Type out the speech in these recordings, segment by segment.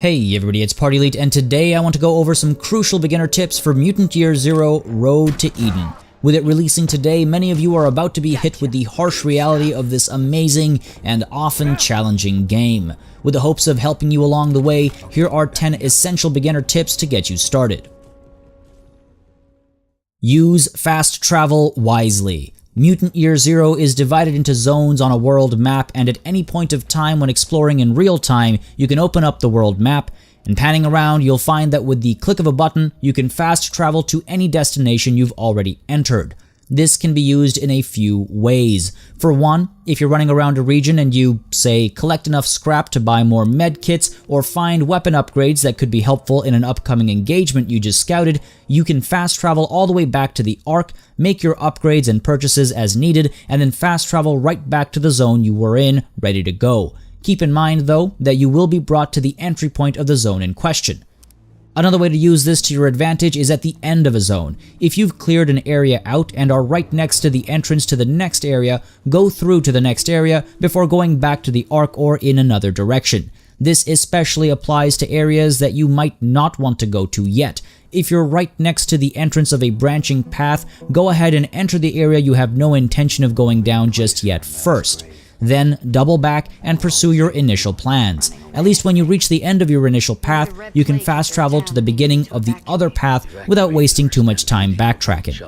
Hey everybody, it's Party Elite, and today I want to go over some crucial beginner tips for Mutant Year Zero Road to Eden. With it releasing today, many of you are about to be hit with the harsh reality of this amazing and often challenging game. With the hopes of helping you along the way, here are 10 essential beginner tips to get you started. Use fast travel wisely. Mutant Year Zero is divided into zones on a world map, and at any point of time when exploring in real time, you can open up the world map, and panning around, you'll find that with the click of a button, you can fast travel to any destination you've already entered. This can be used in a few ways. For one, if you're running around a region and you, say, collect enough scrap to buy more med kits or find weapon upgrades that could be helpful in an upcoming engagement you just scouted, you can fast travel all the way back to the Ark, make your upgrades and purchases as needed, and then fast travel right back to the zone you were in, ready to go. Keep in mind, though, that you will be brought to the entry point of the zone in question. Another way to use this to your advantage is at the end of a zone. If you've cleared an area out and are right next to the entrance to the next area, go through to the next area before going back to the Ark or in another direction. This especially applies to areas that you might not want to go to yet. If you're right next to the entrance of a branching path, go ahead and enter the area you have no intention of going down just yet first. Then double back and pursue your initial plans. At least when you reach the end of your initial path, you can fast travel to the beginning of the other path without wasting too much time backtracking.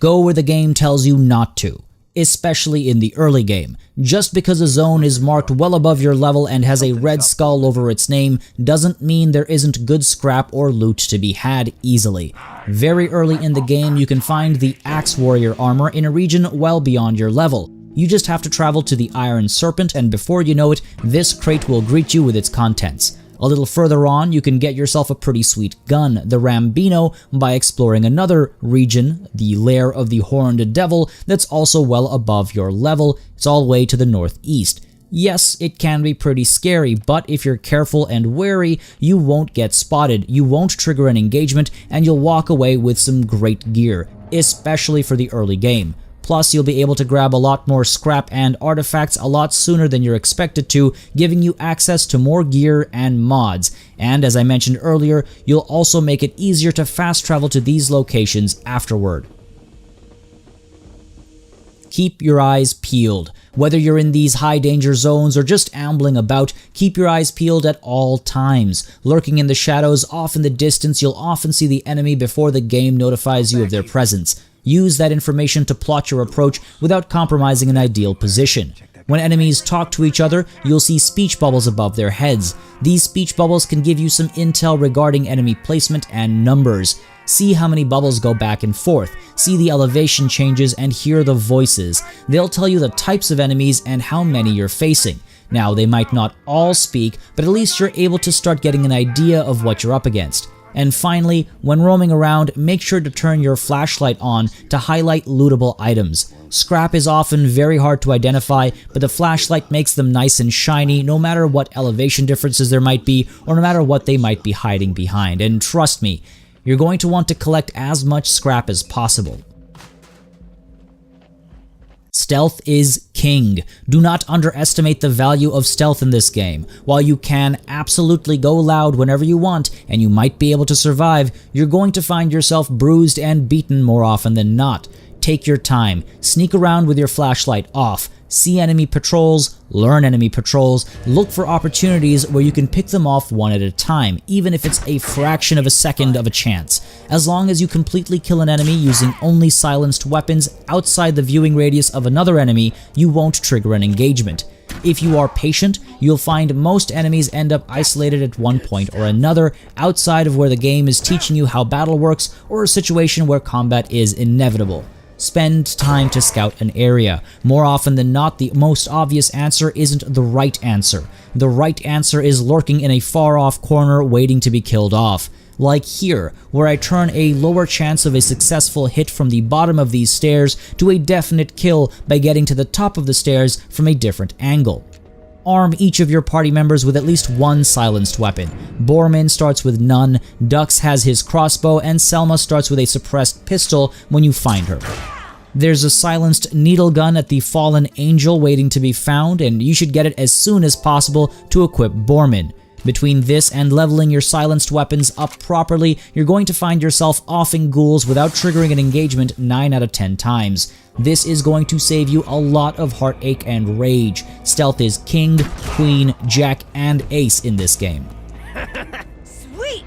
Go where the game tells you not to, especially in the early game. Just because a zone is marked well above your level and has a red skull over its name doesn't mean there isn't good scrap or loot to be had easily. Very early in the game, you can find the Axe Warrior armor in a region well beyond your level. You just have to travel to the Iron Serpent, and before you know it, this crate will greet you with its contents. A little further on, you can get yourself a pretty sweet gun, the Rambino, by exploring another region, the Lair of the Horned Devil, that's also well above your level. It's all the way to the northeast. Yes, it can be pretty scary, but if you're careful and wary, you won't get spotted, you won't trigger an engagement, and you'll walk away with some great gear, especially for the early game. Plus, you'll be able to grab a lot more scrap and artifacts a lot sooner than you're expected to, giving you access to more gear and mods. And as I mentioned earlier, you'll also make it easier to fast travel to these locations afterward. Keep your eyes peeled. Whether you're in these high danger zones or just ambling about, keep your eyes peeled at all times. Lurking in the shadows off in the distance, you'll often see the enemy before the game notifies you of their presence. Use that information to plot your approach without compromising an ideal position. When enemies talk to each other, you'll see speech bubbles above their heads. These speech bubbles can give you some intel regarding enemy placement and numbers. See how many bubbles go back and forth, see the elevation changes, and hear the voices. They'll tell you the types of enemies and how many you're facing. Now, they might not all speak, but at least you're able to start getting an idea of what you're up against. And finally, when roaming around, make sure to turn your flashlight on to highlight lootable items. Scrap is often very hard to identify, but the flashlight makes them nice and shiny no matter what elevation differences there might be or no matter what they might be hiding behind. And trust me, you're going to want to collect as much scrap as possible. Stealth is king. Do not underestimate the value of stealth in this game. While you can absolutely go loud whenever you want, and you might be able to survive, you're going to find yourself bruised and beaten more often than not. Take your time. Sneak around with your flashlight off. See enemy patrols, learn enemy patrols, look for opportunities where you can pick them off one at a time, even if it's a fraction of a second of a chance. As long as you completely kill an enemy using only silenced weapons outside the viewing radius of another enemy, you won't trigger an engagement. If you are patient, you'll find most enemies end up isolated at one point or another outside of where the game is teaching you how battle works or a situation where combat is inevitable. Spend time to scout an area. More often than not, the most obvious answer isn't the right answer. The right answer is lurking in a far-off corner waiting to be killed off. Like here, where I turn a lower chance of a successful hit from the bottom of these stairs to a definite kill by getting to the top of the stairs from a different angle. Arm each of your party members with at least one silenced weapon. Borman starts with none, Dux has his crossbow, and Selma starts with a suppressed pistol when you find her. There's a silenced needle gun at the Fallen Angel waiting to be found, and you should get it as soon as possible to equip Borman. Between this and leveling your silenced weapons up properly, you're going to find yourself offing ghouls without triggering an engagement 9 out of 10 times. This is going to save you a lot of heartache and rage. Stealth is king, queen, jack, and ace in this game. Sweet!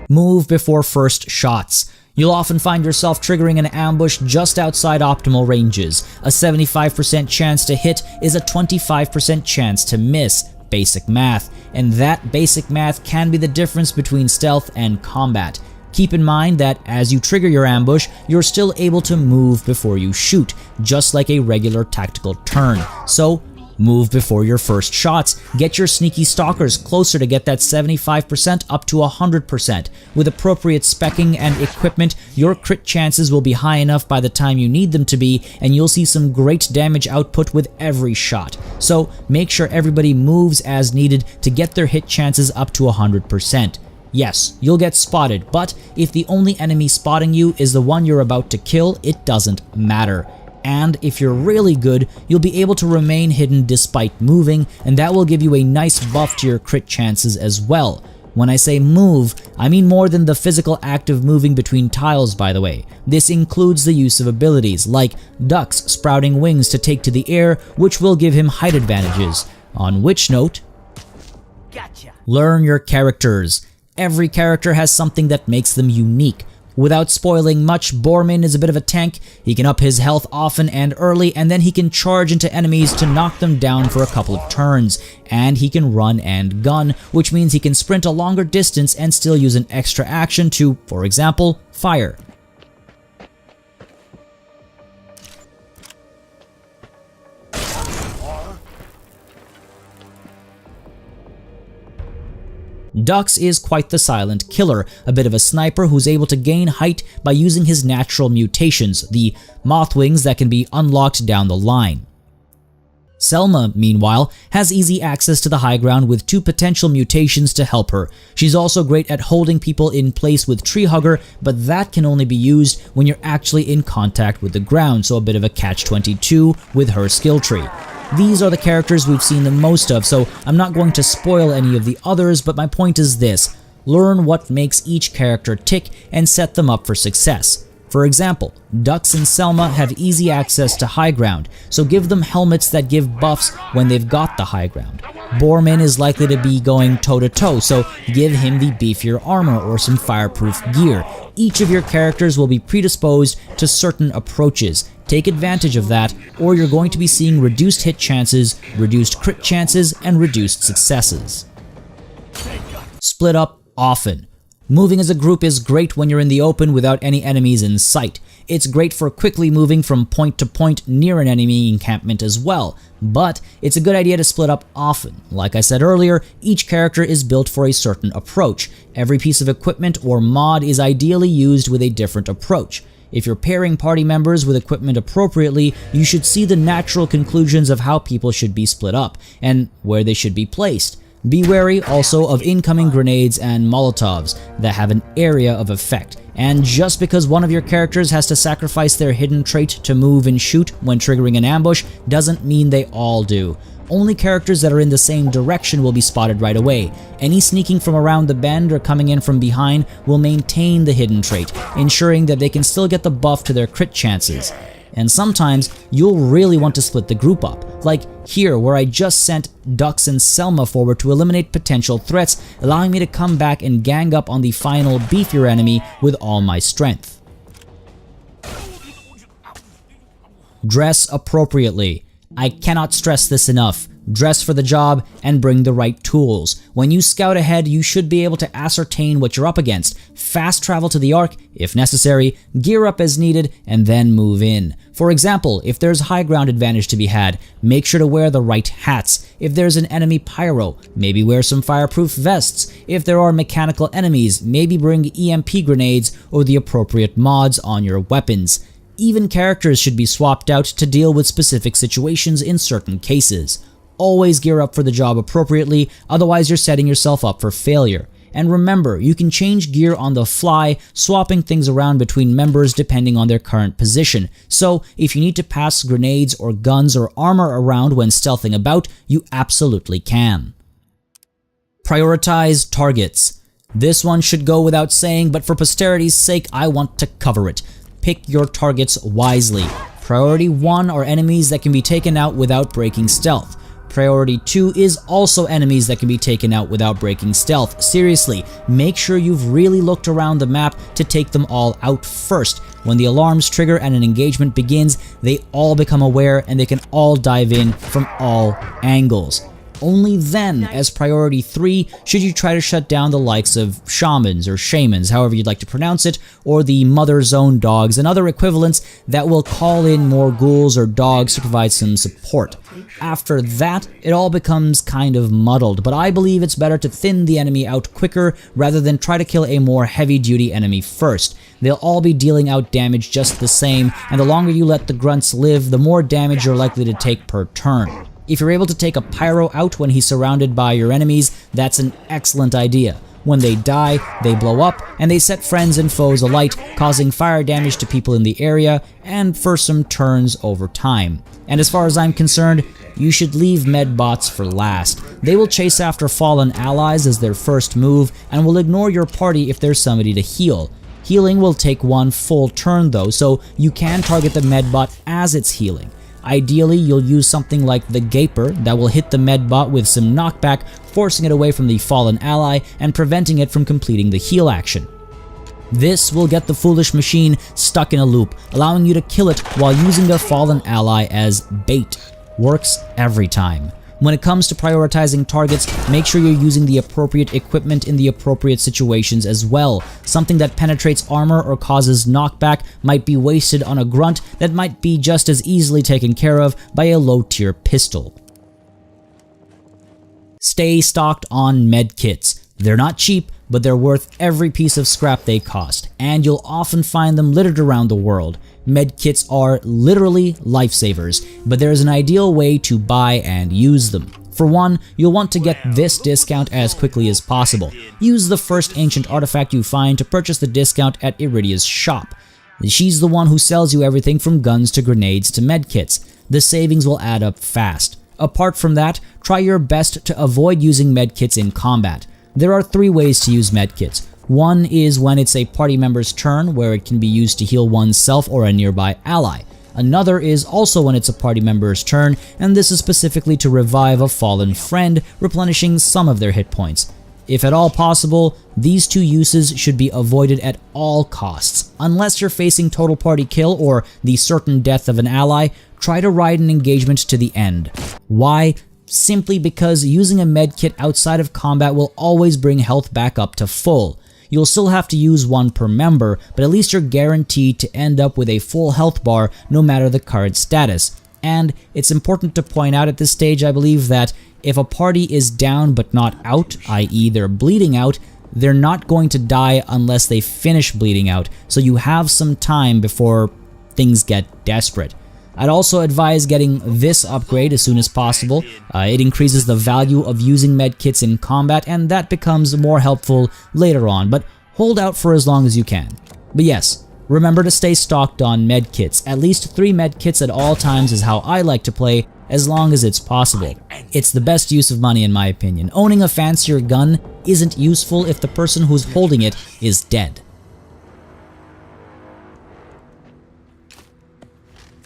Move before first shots. You'll often find yourself triggering an ambush just outside optimal ranges. A 75% chance to hit is a 25% chance to miss. Basic math. And that basic math can be the difference between stealth and combat. Keep in mind that as you trigger your ambush, you're still able to move before you shoot, just like a regular tactical turn. So, move before your first shots. Get your sneaky stalkers closer to get that 75% up to 100%. With appropriate specking and equipment, your crit chances will be high enough by the time you need them to be, and you'll see some great damage output with every shot. So make sure everybody moves as needed to get their hit chances up to 100%. Yes, you'll get spotted, but if the only enemy spotting you is the one you're about to kill, it doesn't matter. And if you're really good, you'll be able to remain hidden despite moving, and that will give you a nice buff to your crit chances as well. When I say move, I mean more than the physical act of moving between tiles, by the way. This includes the use of abilities, like Duck's sprouting wings to take to the air, which will give him height advantages. On which note, Gotcha. learn your characters. Every character has something that makes them unique. Without spoiling much, Bormin is a bit of a tank. He can up his health often and early, and then he can charge into enemies to knock them down for a couple of turns. And he can run and gun, which means he can sprint a longer distance and still use an extra action to, for example, fire. Dux is quite the silent killer, a bit of a sniper who's able to gain height by using his natural mutations, the moth wings that can be unlocked down the line. Selma, meanwhile, has easy access to the high ground with 2 potential mutations to help her. She's also great at holding people in place with Tree Hugger, but that can only be used when you're actually in contact with the ground, so a bit of a catch-22 with her skill tree. These are the characters we've seen the most of, so I'm not going to spoil any of the others, but my point is this: learn what makes each character tick and set them up for success. For example, Dux and Selma have easy access to high ground, so give them helmets that give buffs when they've got the high ground. Bormin is likely to be going toe-to-toe, so give him the beefier armor or some fireproof gear. Each of your characters will be predisposed to certain approaches. Take advantage of that, or you're going to be seeing reduced hit chances, reduced crit chances, and reduced successes. Split up often. Moving as a group is great when you're in the open without any enemies in sight. It's great for quickly moving from point to point near an enemy encampment as well, but it's a good idea to split up often. Like I said earlier, each character is built for a certain approach. Every piece of equipment or mod is ideally used with a different approach. If you're pairing party members with equipment appropriately, you should see the natural conclusions of how people should be split up, and where they should be placed. Be wary also of incoming grenades and Molotovs that have an area of effect, and just because one of your characters has to sacrifice their hidden trait to move and shoot when triggering an ambush doesn't mean they all do. Only characters that are in the same direction will be spotted right away. Any sneaking from around the bend or coming in from behind will maintain the hidden trait, ensuring that they can still get the buff to their crit chances. And sometimes you'll really want to split the group up, like here where I just sent Dux and Selma forward to eliminate potential threats, allowing me to come back and gang up on the final beefier enemy with all my strength. Dress appropriately. I cannot stress this enough. Dress for the job and bring the right tools. When you scout ahead, you should be able to ascertain what you're up against, fast travel to the Ark if necessary, gear up as needed, and then move in. For example, if there's high ground advantage to be had, make sure to wear the right hats. If there's an enemy pyro, maybe wear some fireproof vests. If there are mechanical enemies, maybe bring EMP grenades or the appropriate mods on your weapons. Even characters should be swapped out to deal with specific situations in certain cases. Always gear up for the job appropriately, otherwise you're setting yourself up for failure. And remember, you can change gear on the fly, swapping things around between members depending on their current position. So if you need to pass grenades or guns or armor around when stealthing about, you absolutely can. Prioritize targets. This one should go without saying, but for posterity's sake, I want to cover it. Pick your targets wisely. Priority 1 are enemies that can be taken out without breaking stealth. Priority 2 is also enemies that can be taken out without breaking stealth. Seriously, make sure you've really looked around the map to take them all out first. When the alarms trigger and an engagement begins, they all become aware and they can all dive in from all angles. Only then, as priority 3, should you try to shut down the likes of shamans or shamans, however you'd like to pronounce it, or the Mother Zone dogs and other equivalents that will call in more ghouls or dogs to provide some support. After that, it all becomes kind of muddled, but I believe it's better to thin the enemy out quicker rather than try to kill a more heavy-duty enemy first. They'll all be dealing out damage just the same, and the longer you let the grunts live, the more damage you're likely to take per turn. If you're able to take a pyro out when he's surrounded by your enemies, that's an excellent idea. When they die, they blow up, and they set friends and foes alight, causing fire damage to people in the area, and for some turns over time. And as far as I'm concerned, you should leave medbots for last. They will chase after fallen allies as their first move, and will ignore your party if there's somebody to heal. Healing will take one full turn though, so you can target the medbot as it's healing. Ideally, you'll use something like the Gaper that will hit the medbot with some knockback, forcing it away from the fallen ally and preventing it from completing the heal action. This will get the foolish machine stuck in a loop, allowing you to kill it while using the fallen ally as bait. Works every time. When it comes to prioritizing targets, make sure you're using the appropriate equipment in the appropriate situations as well. Something that penetrates armor or causes knockback might be wasted on a grunt that might be just as easily taken care of by a low-tier pistol. Stay stocked on medkits. They're not cheap, but they're worth every piece of scrap they cost, and you'll often find them littered around the world. Medkits are literally lifesavers, but there is an ideal way to buy and use them. For one, you'll want to get this discount as quickly as possible. Use the first ancient artifact you find to purchase the discount at Iridia's shop. She's the one who sells you everything from guns to grenades to medkits. The savings will add up fast. Apart from that, try your best to avoid using medkits in combat. There are 3 ways to use medkits. One is when it's a party member's turn, where it can be used to heal oneself or a nearby ally. Another is also when it's a party member's turn, and this is specifically to revive a fallen friend, replenishing some of their hit points. If at all possible, these 2 uses should be avoided at all costs. Unless you're facing total party kill or the certain death of an ally, try to ride an engagement to the end. Why? Simply because using a medkit outside of combat will always bring health back up to full. You'll still have to use one per member, but at least you're guaranteed to end up with a full health bar no matter the current status. And it's important to point out at this stage, I believe, that if a party is down but not out, i.e. they're bleeding out, they're not going to die unless they finish bleeding out, so you have some time before things get desperate. I'd also advise getting this upgrade as soon as possible. It increases the value of using medkits in combat, and that becomes more helpful later on, but hold out for as long as you can. But yes, remember to stay stocked on medkits. At least 3 medkits at all times is how I like to play, as long as it's possible. It's the best use of money in my opinion. Owning a fancier gun isn't useful if the person who's holding it is dead.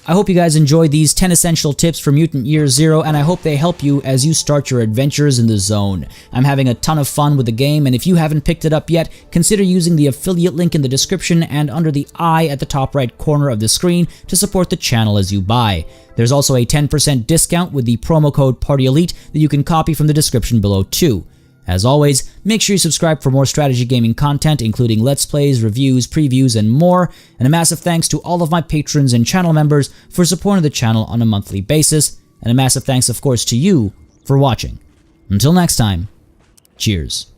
I hope you guys enjoyed these 10 essential tips for Mutant Year Zero, and I hope they help you as you start your adventures in the zone. I'm having a ton of fun with the game, and if you haven't picked it up yet, consider using the affiliate link in the description and under the I at the top right corner of the screen to support the channel as you buy. There's also a 10% discount with the promo code PARTYELITE that you can copy from the description below too. As always, make sure you subscribe for more strategy gaming content, including Let's Plays, reviews, previews, and more. And a massive thanks to all of my patrons and channel members for supporting the channel on a monthly basis. And a massive thanks, of course, to you for watching. Until next time, cheers.